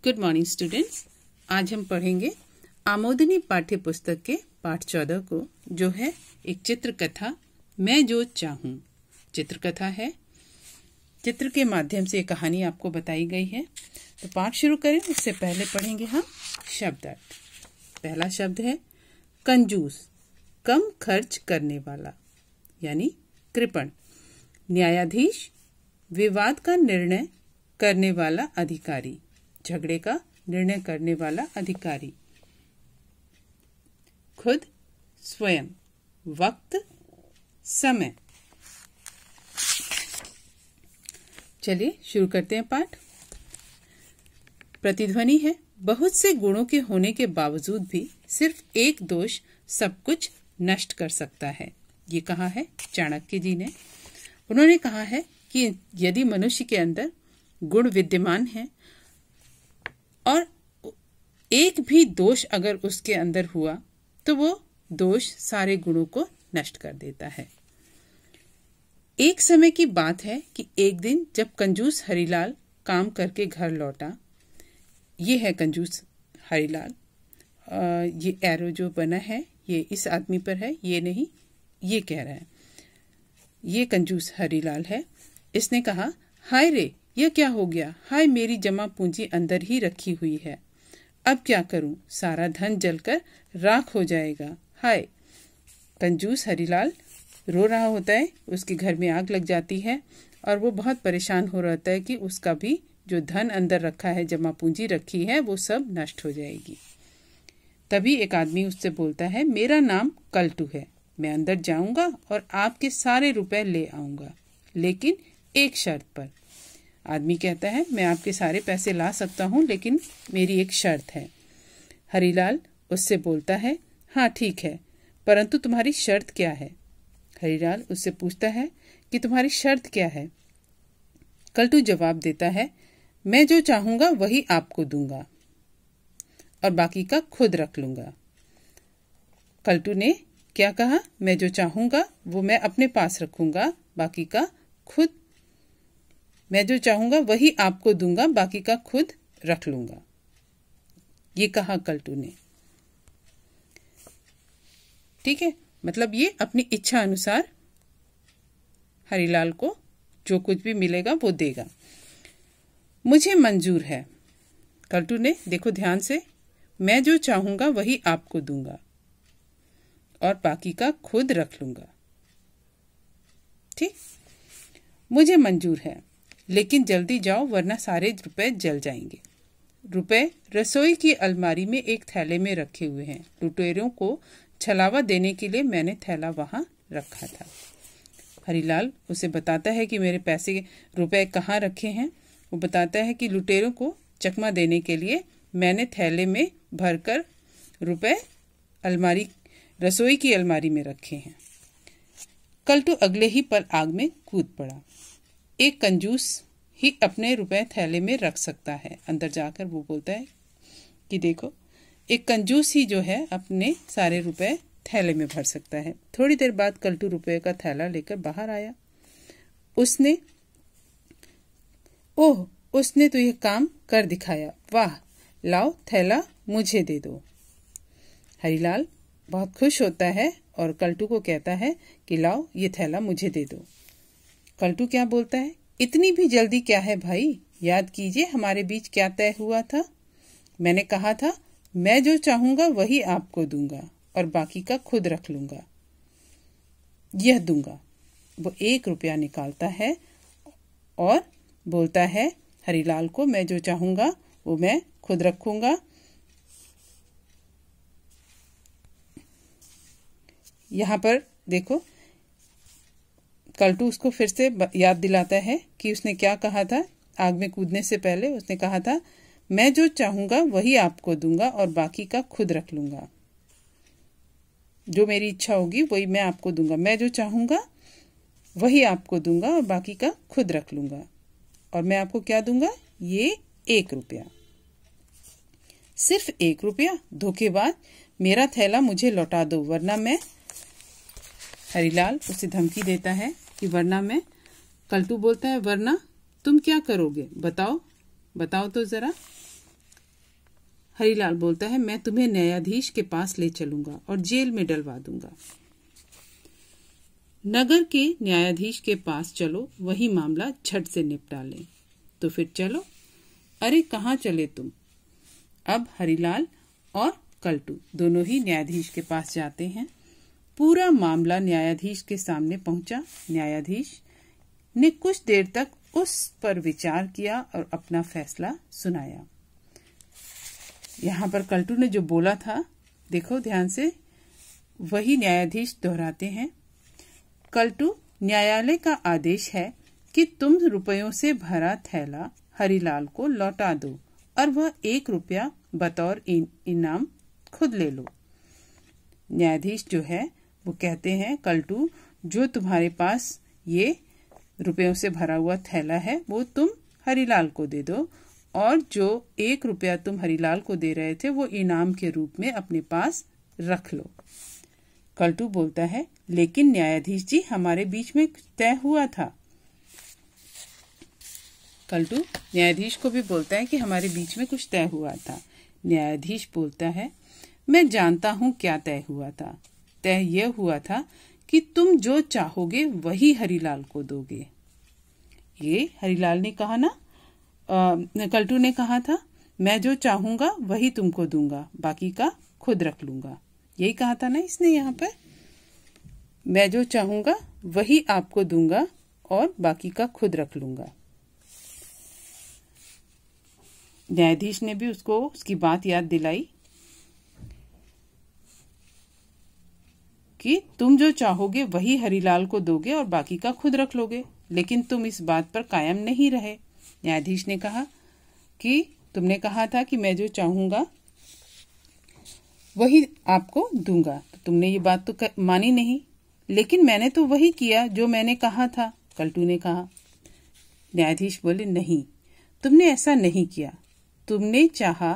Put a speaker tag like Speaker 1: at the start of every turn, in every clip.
Speaker 1: Good morning students. आज हम पढ़ेंगे आमोदनी पाठ्य पुस्तक के पाठ 14 को, जो है एक चित्रकथा मैं जो चाहूं। चित्रकथा है। चित्र के माध्यम से कहानी आपको बताई गई है। तो पाठ शुरू करें उससे पहले पढ़ेंगे हम शब्दार्थ। पहला शब्द है कंजूस, कम खर्च करने वाला यानी कृपण। न्यायाधीश, विवाद का निर्णय करने वाला अधिकारी, झगड़े का निर्णय करने वाला अधिकारी। खुद, स्वयं, वक्त, समय। चलिए शुरू करते हैं पाठ। प्रतिध्वनि है, बहुत से गुणों के होने के बावजूद भी सिर्फ एक दोष सब कुछ नष्ट कर सकता है। ये कहा है चाणक्य जी ने। उन्होंने कहा है कि यदि मनुष्य के अंदर गुण विद्यमान है और एक भी दोष अगर उसके अंदर हुआ तो वो दोष सारे गुणों को नष्ट कर देता है। एक समय की बात है कि एक दिन जब कंजूस हरिलाल काम करके घर लौटा। ये है कंजूस हरिलाल। ये एरो जो बना है ये इस आदमी पर है, ये नहीं, ये कह रहा है। ये कंजूस हरिलाल है। इसने कहा, हाय रे, यह क्या हो गया? हाय, मेरी जमा पूंजी अंदर ही रखी हुई है, अब क्या करूं? सारा धन जलकर राख हो जाएगा। हाय। कंजूस हरिलाल रो रहा होता है। उसके घर में आग लग जाती है और वो बहुत परेशान हो रहता है कि उसका भी जो धन अंदर रखा है, जमा पूंजी रखी है, वो सब नष्ट हो जाएगी। तभी एक आदमी उससे बोलता है, मेरा नाम कल्टू है, मैं अंदर जाऊंगा और आपके सारे रुपए ले आऊंगा, लेकिन एक शर्त पर। आदमी कहता है, मैं आपके सारे पैसे ला सकता हूँ, लेकिन मेरी एक शर्त है। हरिलाल उससे बोलता है, हाँ ठीक है, परंतु तुम्हारी शर्त क्या है? हरिलाल उससे पूछता है कि तुम्हारी शर्त क्या है? कल्टू जवाब देता है, मैं जो चाहूंगा वही आपको दूंगा और बाकी का खुद रख लूंगा। कल्टू ने क्या कहा? मैं जो चाहूंगा वो मैं अपने पास रखूंगा, बाकी का खुद, मैं जो चाहूंगा वही आपको दूंगा, बाकी का खुद रख लूंगा। ये कहा कल्टू ने। ठीक है, मतलब ये अपनी इच्छा अनुसार हरिलाल को जो कुछ भी मिलेगा वो देगा। मुझे मंजूर है। कल्टू ने, देखो ध्यान से, मैं जो चाहूंगा वही आपको दूंगा और बाकी का खुद रख लूंगा। ठीक, मुझे मंजूर है, लेकिन जल्दी जाओ वरना सारे रुपए जल जाएंगे। रुपए रसोई की अलमारी में एक थैले में रखे हुए हैं। लुटेरों को छलावा देने के लिए मैंने थैला वहां रखा था। हरिलाल उसे बताता है कि मेरे पैसे रुपए कहाँ रखे हैं। वो बताता है कि लुटेरों को चकमा देने के लिए मैंने थैले में भरकर रुपए रसोई की अलमारी में रखे हैं। कल्टू अगले ही पल आग में कूद पड़ा। एक कंजूस ही अपने रुपए थैले में रख सकता है। अंदर जाकर वो बोलता है कि देखो, एक कंजूस ही जो है अपने सारे रुपए थैले में भर सकता है। थोड़ी देर बाद कल्टू रुपए का थैला लेकर बाहर आया। उसने तो यह काम कर दिखाया। वाह, लाओ थैला मुझे दे दो। हरिलाल बहुत खुश होता है और कल्टू को कहता है कि लाओ ये थैला मुझे दे दो। कल्टू क्या बोलता है, इतनी भी जल्दी क्या है भाई? याद कीजिए हमारे बीच क्या तय हुआ था। मैंने कहा था मैं जो चाहूंगा वही आपको दूंगा और बाकी का खुद रख लूंगा। यह दूंगा। वो 1 रुपया निकालता है और बोलता है हरिलाल को, मैं जो चाहूंगा वो मैं खुद रखूंगा। यहाँ पर देखो, कल्टू उसको फिर से याद दिलाता है कि उसने क्या कहा था। आग में कूदने से पहले उसने कहा था, मैं जो चाहूंगा वही आपको दूंगा और बाकी का खुद रख लूंगा। जो मेरी इच्छा होगी वही मैं आपको दूंगा। मैं जो चाहूंगा वही आपको दूंगा और बाकी का खुद रख लूंगा। और मैं आपको क्या दूंगा? ये 1 रुपया। सिर्फ 1 रुपया? धोखेबाज, मेरा थैला मुझे लौटा दो वरना मैं। हरिलाल उसे धमकी देता है कि वरना मैं। कल्टू बोलता है, वरना तुम क्या करोगे? बताओ तो जरा। हरिलाल बोलता है, मैं तुम्हें न्यायाधीश के पास ले चलूंगा और जेल में डलवा दूंगा। नगर के न्यायाधीश के पास चलो, वही मामला झट से निपटा लें। तो फिर चलो। अरे कहाँ चले तुम? अब हरिलाल और कल्टू दोनों ही न्यायाधीश के पास जाते हैं। पूरा मामला न्यायाधीश के सामने पहुंचा। न्यायाधीश ने कुछ देर तक उस पर विचार किया और अपना फैसला सुनाया। यहाँ पर कल्टू ने जो बोला था, देखो ध्यान से, वही न्यायाधीश दोहराते हैं। कल्टू, न्यायालय का आदेश है कि तुम रुपयों से भरा थैला हरिलाल को लौटा दो और वह 1 रुपया बतौर इनाम खुद ले लो। न्यायाधीश जो है वो कहते हैं, कल्टू, जो तुम्हारे पास ये रुपयों से भरा हुआ थैला है वो तुम हरिलाल को दे दो और जो 1 रुपया तुम हरिलाल को दे रहे थे वो इनाम के रूप में अपने पास रख लो। कल्टू बोलता है, लेकिन न्यायाधीश जी, हमारे बीच में तय हुआ था। कल्टू न्यायाधीश को भी बोलता है कि हमारे बीच में कुछ तय हुआ था। न्यायाधीश बोलता है, मैं जानता हूँ क्या तय हुआ था। तय यह हुआ था कि तुम जो चाहोगे वही हरिलाल को दोगे। ये हरिलाल ने कहा ना, कल्टू ने कहा था, मैं जो चाहूंगा वही तुमको दूंगा, बाकी का खुद रख लूंगा। यही कहा था ना इसने यहाँ पर, मैं जो चाहूंगा वही आपको दूंगा और बाकी का खुद रख लूंगा। न्यायाधीश ने भी उसको उसकी बात याद दिलाई कि तुम जो चाहोगे वही हरिलाल को दोगे और बाकी का खुद रख लोगे, लेकिन तुम इस बात पर कायम नहीं रहे। न्यायाधीश ने कहा कि तुमने कहा था कि मैं जो चाहूंगा वही आपको दूंगा, तो तुमने ये बात तो मानी नहीं। लेकिन मैंने तो वही किया जो मैंने कहा था, कल्टू ने कहा। न्यायाधीश बोले, नहीं, तुमने ऐसा नहीं किया। तुमने चाहा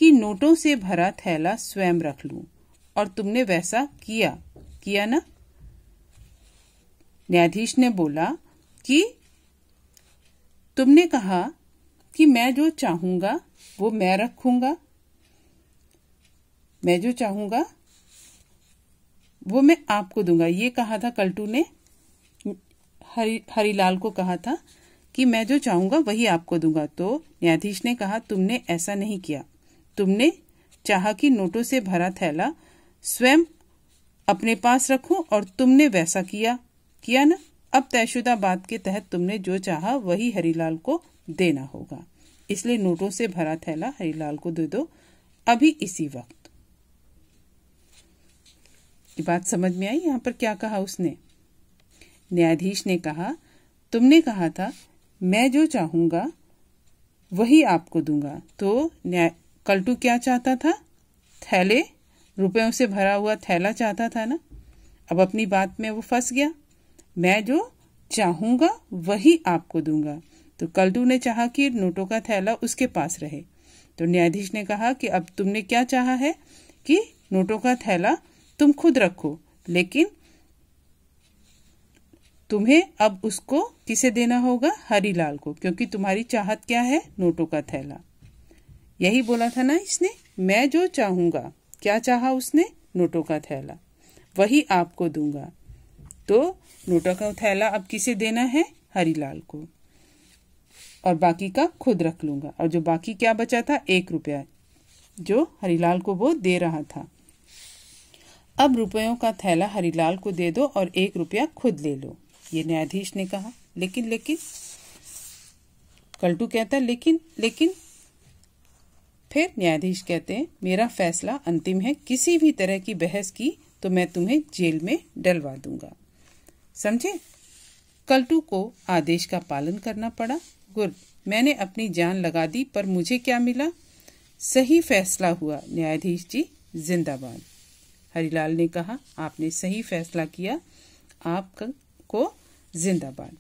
Speaker 1: कि नोटों से भरा थैला स्वयं रख लूं और तुमने वैसा किया ना। न्यायाधीश ने बोला कि तुमने कहा कि मैं जो चाहूंगा वो मैं रखूंगा, मैं जो चाहूंगा वो मैं आपको दूंगा। ये कहा था कल्टू ने, हरिलाल को कहा था कि मैं जो चाहूंगा वही आपको दूंगा। तो न्यायाधीश ने कहा, तुमने ऐसा नहीं किया। तुमने चाहा कि नोटों से भरा थैला स्वयं अपने पास रखूं और तुमने वैसा किया ना। अब तयशुदा बात के तहत तुमने जो चाहा वही हरिलाल को देना होगा, इसलिए नोटों से भरा थैला हरिलाल को दे दो अभी इसी वक्त। ये बात समझ में आई? यहाँ पर क्या कहा उसने? न्यायाधीश ने कहा, तुमने कहा था मैं जो चाहूंगा वही आपको दूंगा। तो कल्टू क्या चाहता था? थैले, रुपयों से भरा हुआ थैला चाहता था ना। अब अपनी बात में वो फंस गया। मैं जो चाहूंगा वही आपको दूंगा। तो कल्टू ने चाहा कि नोटों का थैला उसके पास रहे। तो न्यायाधीश ने कहा कि अब तुमने क्या चाहा है कि नोटों का थैला तुम खुद रखो, लेकिन तुम्हें अब उसको किसे देना होगा? हरिलाल को, क्योंकि तुम्हारी चाहत क्या है? नोटों का थैला। यही बोला था ना इसने, मैं जो चाहूंगा। क्या चाहा उसने? नोटों का थैला, वही आपको दूंगा। तो नोटों का थैला अब किसे देना है? हरिलाल को, और बाकी का खुद रख लूंगा। और जो बाकी क्या बचा था? 1 रुपया जो हरिलाल को वो दे रहा था। अब रुपयों का थैला हरिलाल को दे दो और 1 रुपया खुद ले लो, ये न्यायाधीश ने कहा। लेकिन कल्टू कहता है लेकिन फिर न्यायाधीश कहते हैं, मेरा फैसला अंतिम है, किसी भी तरह की बहस की तो मैं तुम्हें जेल में डलवा दूंगा। समझे? कल्टू को आदेश का पालन करना पड़ा। गुड, मैंने अपनी जान लगा दी, पर मुझे क्या मिला? सही फैसला हुआ। न्यायाधीश जी जिंदाबाद। हरिलाल ने कहा, आपने सही फैसला किया, आपको जिंदाबाद।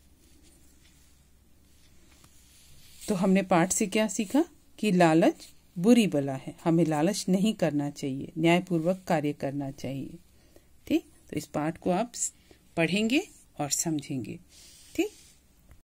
Speaker 1: तो हमने पाठ से क्या सीखा? कि लालच बुरी बला है, हमें लालच नहीं करना चाहिए, न्यायपूर्वक कार्य करना चाहिए। ठीक, तो इस पाठ को आप पढ़ेंगे और समझेंगे।